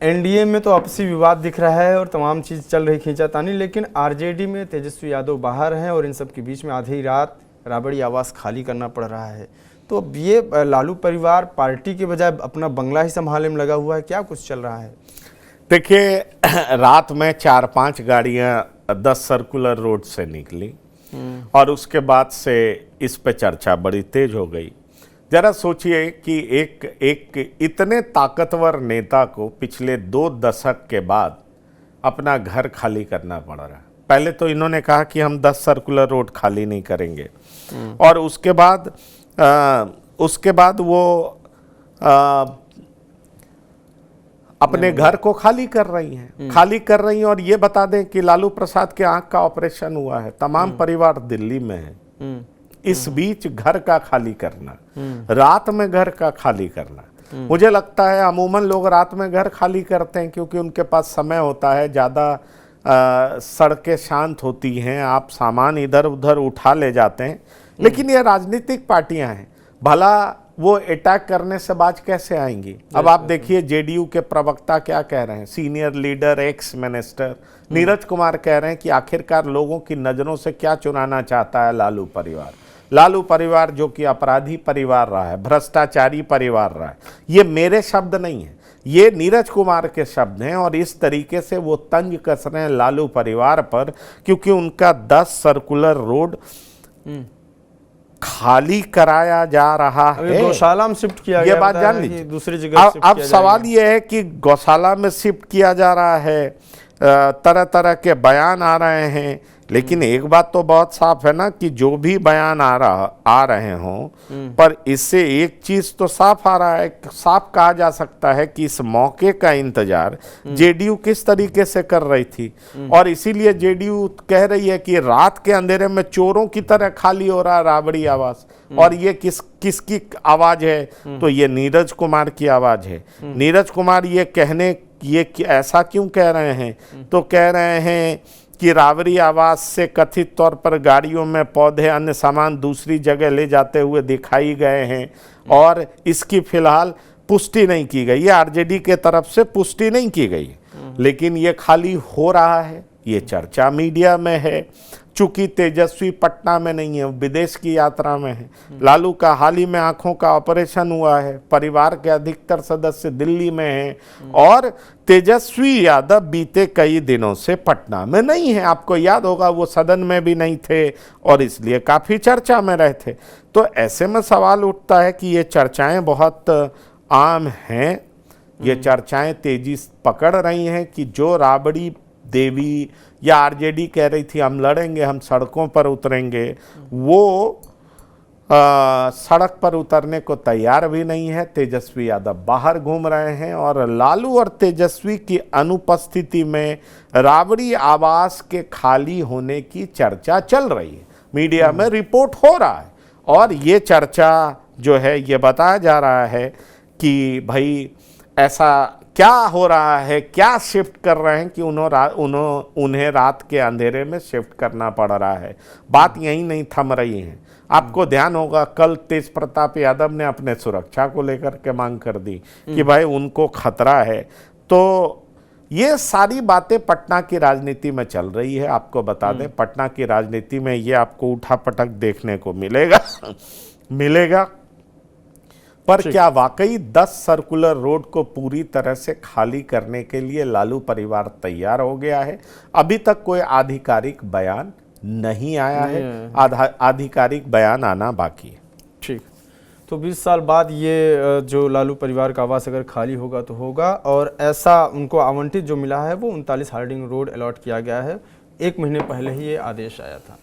NDA में तो आपसी विवाद दिख रहा है और तमाम चीज़ चल रही खींचातानी, लेकिन आरजेडी में तेजस्वी यादव बाहर हैं और इन सब के बीच में आधी रात राबड़ी आवास खाली करना पड़ रहा है। तो अब ये लालू परिवार पार्टी के बजाय अपना बंगला ही संभालने में लगा हुआ है, क्या कुछ चल रहा है? देखिए, रात में 4-5 गाड़ियां 10 सर्कुलर रोड से निकली और उसके बाद से इस पे चर्चा बड़ी तेज हो गई। जरा सोचिए कि एक इतने ताकतवर नेता को पिछले 2 दशक के बाद अपना घर खाली करना पड़ रहा है। पहले तो इन्होंने कहा कि हम 10 सर्कुलर रोड खाली नहीं करेंगे और उसके बाद वो अपने घर को खाली कर रही हैं और ये बता दें कि लालू प्रसाद के आंख का ऑपरेशन हुआ है, तमाम परिवार दिल्ली में है। इस बीच घर का खाली करना, रात में घर का खाली करना, मुझे लगता है अमूमन लोग रात में घर खाली करते हैं क्योंकि उनके पास समय होता है, ज़्यादा सड़कें शांत होती हैं, आप सामान इधर उधर उठा ले जाते हैं। लेकिन ये राजनीतिक पार्टियां हैं, भला वो अटैक करने से बाज कैसे आएंगी? अब आप देखिए जेडीयू के प्रवक्ता क्या कह रहे हैं, senior leader ex minister Neeraj Kumar कह रहे हैं कि आखिरकार लोगों की नज़रों से क्या चुराना चाहता है लालू परिवार। लालू परिवार जो कि अपराधी परिवार रहा है, भ्रष्टाचारी परिवार रहा है। ये मेरे शब्द नहीं है, ये नीरज कुमार के शब्द हैं और इस तरीके से वो तंज कस रहे हैं लालू परिवार पर क्योंकि उनका 10 सर्कुलर रोड खाली कराया जा रहा है। गौशाला में शिफ्ट किया गया, ये बात जान लीजिए, दूसरी जगह अब सवाल ये है कि गौशाला में शिफ्ट किया जा रहा है, तरह तरह के बयान आ रहे हैं, लेकिन एक बात तो बहुत साफ है ना कि जो भी बयान आ रहे हों, पर इससे एक चीज तो साफ आ रहा है, साफ कहा जा सकता है कि इस मौके का इंतजार जेडीयू किस तरीके से कर रही थी और इसीलिए जेडीयू कह रही है कि रात के अंधेरे में चोरों की तरह खाली हो रहा है राबड़ी आवास। और ये किसकी आवाज है? तो ये नीरज कुमार की आवाज है। नीरज कुमार ये ऐसा क्यों कह रहे हैं? तो कह रहे हैं कि राबड़ी आवास से कथित तौर पर गाड़ियों में पौधे अन्य सामान दूसरी जगह ले जाते हुए दिखाई गए हैं और इसकी फिलहाल पुष्टि नहीं की गई है, आरजेडी के तरफ से पुष्टि नहीं की गई, लेकिन ये खाली हो रहा है, ये चर्चा मीडिया में है। चूंकि तेजस्वी पटना में नहीं है, विदेश की यात्रा में है, लालू का हाल ही में आंखों का ऑपरेशन हुआ है, परिवार के अधिकतर सदस्य दिल्ली में हैं और तेजस्वी यादव बीते कई दिनों से पटना में नहीं है। आपको याद होगा वो सदन में भी नहीं थे और इसलिए काफ़ी चर्चा में रहे थे। तो ऐसे में सवाल उठता है कि ये चर्चाएं बहुत आम हैं, ये चर्चाएं तेजी पकड़ रही हैं कि जो राबड़ी देवी या आरजेडी कह रही थी हम लड़ेंगे, हम सड़कों पर उतरेंगे, वो सड़क पर उतरने को तैयार भी नहीं है। तेजस्वी यादव बाहर घूम रहे हैं और लालू और तेजस्वी की अनुपस्थिति में राबड़ी आवास के खाली होने की चर्चा चल रही है, मीडिया में रिपोर्ट हो रहा है और ये चर्चा जो है ये बताया जा रहा है कि भाई ऐसा क्या हो रहा है, क्या शिफ्ट कर रहे हैं कि उन्हें रात के अंधेरे में शिफ्ट करना पड़ रहा है। बात यही नहीं थम रही है। आपको ध्यान होगा कल तेज प्रताप यादव ने अपने सुरक्षा को लेकर के मांग कर दी कि भाई उनको खतरा है। तो ये सारी बातें पटना की राजनीति में चल रही है। आपको बता दें पटना की राजनीति में ये आपको उठापटक देखने को मिलेगा। पर क्या वाकई 10 सर्कुलर रोड को पूरी तरह से खाली करने के लिए लालू परिवार तैयार हो गया है? अभी तक कोई आधिकारिक बयान नहीं आया है, आधिकारिक बयान आना बाकी है। ठीक, तो 20 साल बाद ये जो लालू परिवार का आवास अगर खाली होगा तो होगा, और ऐसा उनको आवंटित जो मिला है वो 39 हार्डिंग रोड अलॉट किया गया है। 1 महीने पहले ही ये आदेश आया था।